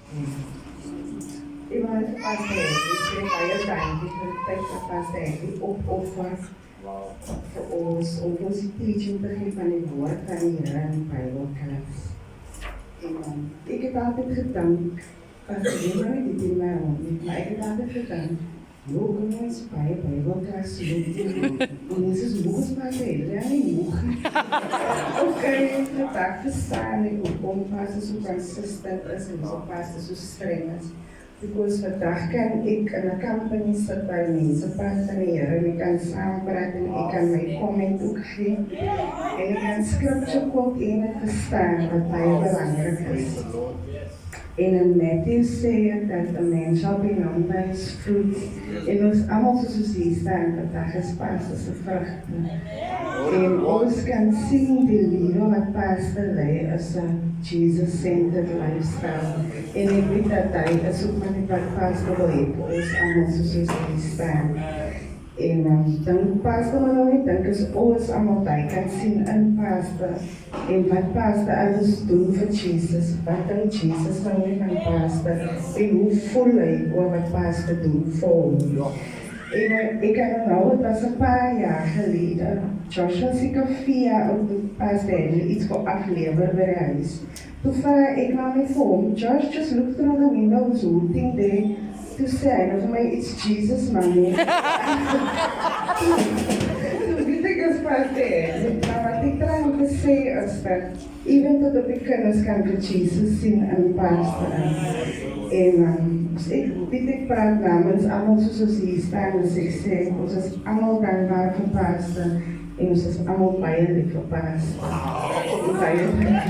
Iwan sa pastor, sê baie dankie vir die tyd wat pastor die opoffer vir ons om ons die teaching te gee van die woord van die Here in die Bybelklas. En ek het altyd gedink, pastor, jy maar nie dit in my hond nie, maar ek het altyd gedink, hoe kan ons baie Bybelklas doen? En dit is hoe ons pastor, jy nie moeg nie. Ook kan jy vandag verstaan en hoekom pastor so consistent is en so pastor so streng is. Because vandag kan ek in 'n company sit by mense, pas aan die Here, en ek kan saampraat en ek kan my comment ook gee. En ek kan scripture quote en het verstaan wat baie belangrik is. En in Matthew sê het dat 'n mens shall be known by his fruit. En ons almal soos hier staan, vandag is pas as 'n vrugte. En ons kan sien die lewe wat pastor lei as 'n Jesus-centered lifestyle. En ek weet dat hy is ook met die wat pastor wil hê, ons almal soos hier staan. En dan pastor maar nou dink is ons almal by kan sien in pastor en wat pastor alles doen vir Jesus, wat dan Jesus nou nie van pastor en hoe voel hy oor wat pastor doen vir hom. En ek kan nou, het was 'n paar jaar gelede, Joshua seker 4 jaar op die pastor iets voor aflewer by die huis. Toe vraag ek na my vir hom, Josh, just look through the window, was hooting there. To say, of my, it's Jesus, mommy. So weet ek is pastor. Maar wat ek trying to say is that even tot op die kinders kan vir Jesus sien in pastor. En ek weet ek praat namens almal soos ons hier staan, as ek sê, ons is almal dankbaar vir pastor en ons is almal baie lief vir pastor. Baie lief.